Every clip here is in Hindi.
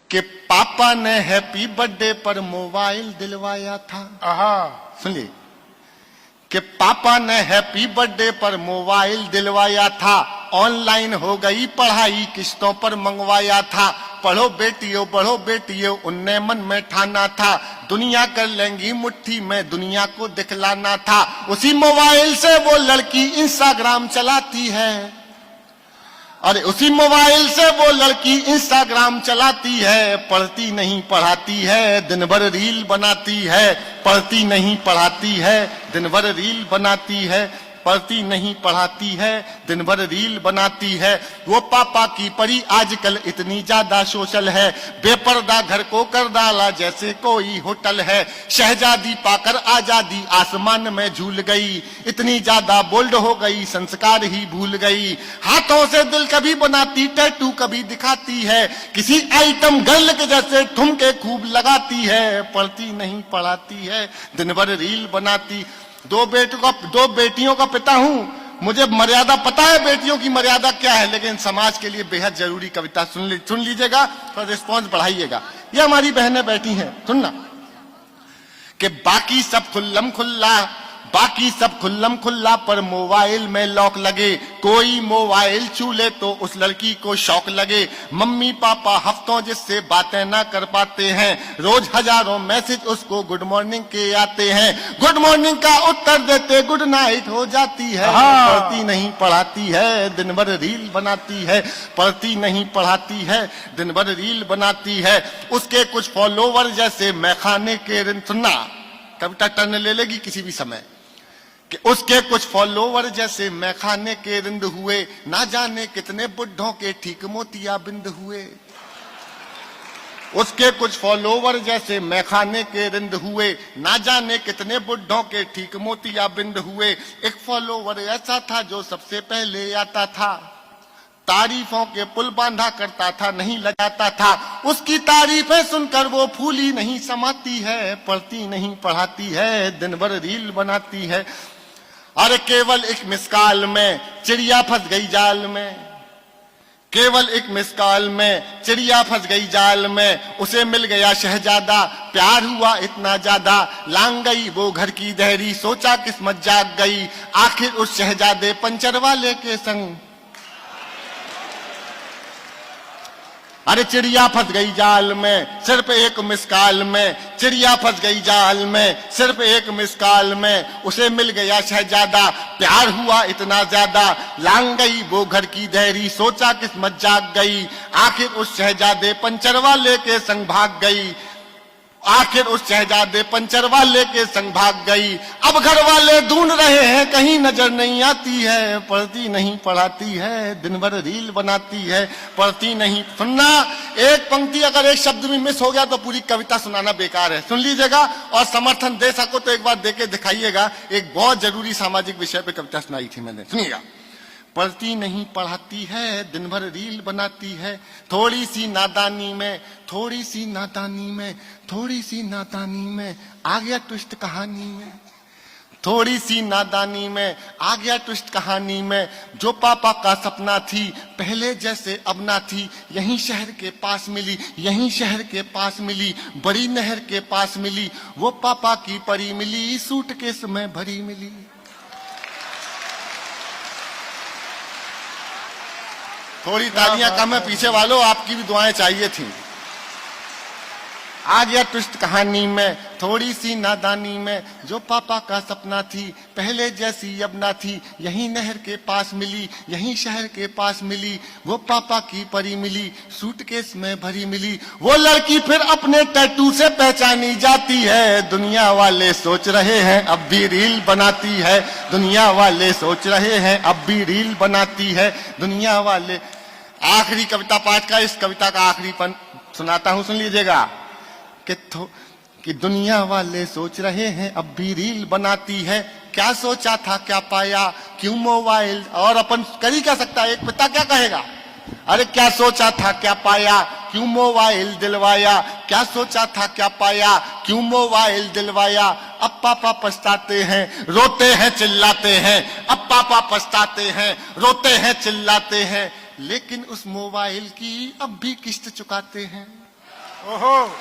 कि पापा ने हैप्पी बर्थडे पर मोबाइल दिलवाया था। सुनिए कि पापा ने हैप्पी बर्थडे पर मोबाइल दिलवाया था, ऑनलाइन हो गई पढ़ाई किस्तों पर मंगवाया था। पढ़ो बेटियों बढ़ो बेटियों उनने मन में ठाना था, दुनिया कर लेंगी मुट्ठी में दुनिया को दिखलाना था। उसी मोबाइल से वो लड़की इंस्टाग्राम चलाती है, अरे उसी मोबाइल से वो लड़की इंस्टाग्राम चलाती है। पढ़ती नहीं पढ़ाती है, दिन भर रील बनाती है। पढ़ती नहीं पढ़ाती है, दिन भर रील बनाती है। पढ़ती नहीं पढ़ाती है, दिन भर रील बनाती है। वो पापा की परी आजकल इतनी ज्यादा सोशल है, बेपर्दा घर को कर डाला जैसे कोई होटल है। शहजादी पाकर आजादी आसमान में झूल गई, इतनी ज्यादा बोल्ड हो गई संस्कार ही भूल गई। हाथों से दिल कभी बनाती, टैटू कभी दिखाती है, किसी आइटम गर्ल के जैसे ठुमके खूब लगाती है। पढ़ती नहीं पढ़ाती है, दिन भर रील बनाती। दो बेटियों का पिता हूं, मुझे मर्यादा पता है बेटियों की मर्यादा क्या है, लेकिन समाज के लिए बेहद जरूरी कविता सुन लीजिएगा और रिस्पॉन्स बढ़ाइएगा। ये हमारी बहनें बैठी हैं, सुनना कि बाकी सब खुल्लम खुल्ला पर मोबाइल में लॉक लगे। कोई मोबाइल छूले तो उस लड़की को शौक लगे। मम्मी पापा हफ्तों जिससे बातें ना कर पाते हैं, रोज हजारों मैसेज उसको गुड मॉर्निंग के आते हैं। गुड मॉर्निंग का उत्तर देते गुड नाइट हो जाती है। पढ़ती नहीं पढ़ाती है, दिन भर रील बनाती है। पढ़ती नहीं पढ़ाती है, दिन भर रील बनाती है। उसके कुछ फॉलोवर जैसे मैखाने के रिंद, सुनना कविता टर्न ले लेगी किसी भी समय, कि उसके कुछ फॉलोवर जैसे मैखाने के रिंद हुए, ना जाने कितने बुढ़ों के ठीक मोतिया बिंद हुए। उसके कुछ फॉलोवर जैसे मैखाने के रिंद हुए, ना जाने कितने बुढ़ों के ठीक मोतिया बिंद हुए। एक फॉलोवर ऐसा था जो सबसे पहले आता था, तारीफों के पुल बांधा करता था नहीं लगाता था। उसकी तारीफें सुनकर वो फूली नहीं समाती है। पढ़ती नहीं पढ़ाती है, दिन भर रील बनाती है। अरे केवल एक मिसकाल में चिड़िया फंस गई जाल में, केवल एक मिसकाल में चिड़िया फंस गई जाल में। उसे मिल गया शहजादा, प्यार हुआ इतना ज्यादा, लांग गई वो घर की दहरी, सोचा किस्मत जाग गई। आखिर उस शहजादे पंचर वाले के संग, अरे चिड़िया फंस गई जाल में सिर्फ एक मिसकाल में। चिड़िया फंस गई जाल में सिर्फ एक मिसकाल में। उसे मिल गया शहजादा, प्यार हुआ इतना ज्यादा, लांग गई वो घर की दहरी, सोचा किस्मत जाग गई। आखिर उस शहजादे पंचर वाले के संग भाग गई। आखिर उस शहजादे पंचर वाले के संग भाग गई। अब घर वाले ढूंढ रहे हैं, कहीं नजर नहीं आती है। पढ़ती नहीं पढ़ाती है, दिन भर रील बनाती है। पढ़ती नहीं, सुनना एक पंक्ति अगर एक शब्द भी मिस हो गया तो पूरी कविता सुनाना बेकार है। सुन लीजिएगा और समर्थन दे सको तो एक बार दे के दिखाइएगा। एक बहुत जरूरी सामाजिक विषय पे कविता सुनाई थी मैंने, सुनिएगा। पढ़ती नहीं पढ़ाती है, दिन भर रील बनाती है। थोड़ी सी नादानी में, थोड़ी सी नादानी में, थोड़ी सी नादानी में आ गया ट्विस्ट कहानी में। थोड़ी सी नादानी में आ गया ट्विस्ट कहानी में। जो पापा का सपना थी पहले जैसे अब ना थी, यहीं शहर के पास मिली, यहीं शहर के पास मिली, बड़ी नहर के पास मिली। वो पापा की परी मिली, सूटकेस में भरी मिली। थोड़ी तालियां कम है पीछे वालों, आपकी भी दुआएं चाहिए थी। आ गया ट्विस्ट कहानी में, थोड़ी सी नादानी में। जो पापा का सपना थी पहले जैसी अब ना थी, यहीं नहर के पास मिली, यहीं शहर के पास मिली। वो पापा की परी मिली, सूटकेस में भरी मिली। वो लड़की फिर अपने टैटू से पहचानी जाती है। दुनिया वाले सोच रहे हैं अब भी रील बनाती है। दुनिया वाले सोच रहे हैं अब भी रील बनाती है। दुनिया वाले, आखिरी कविता पाठ का, इस कविता का आखिरी पन सुनाता हूं, सुन लीजिएगा। कि दुनिया वाले सोच रहे हैं अब भी रील बनाती है। क्या सोचा था क्या पाया, क्यों मोबाइल, और अपन कर ही क्या सकता है, एक पिता क्या कहेगा। अरे क्या सोचा था क्या पाया, क्यों मोबाइल दिलवाया। क्या सोचा था क्या पाया, क्यों मोबाइल दिलवाया। अब पापा पछताते हैं, रोते हैं चिल्लाते हैं। अब पापा पछताते हैं, रोते हैं चिल्लाते हैं, लेकिन उस मोबाइल की अब भी किस्त चुकाते हैं। ओहो।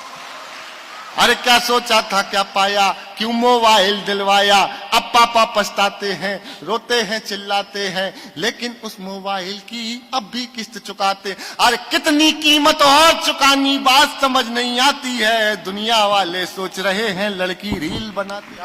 अरे क्या सोचा था क्या पाया, क्यों मोबाइल दिलवाया। अब पापा पछताते हैं, रोते हैं, चिल्लाते हैं, लेकिन उस मोबाइल की अब भी किस्त चुकाते। अरे कितनी कीमत और चुकानी, बात समझ नहीं आती है। दुनिया वाले सोच रहे हैं लड़की रील बनाती।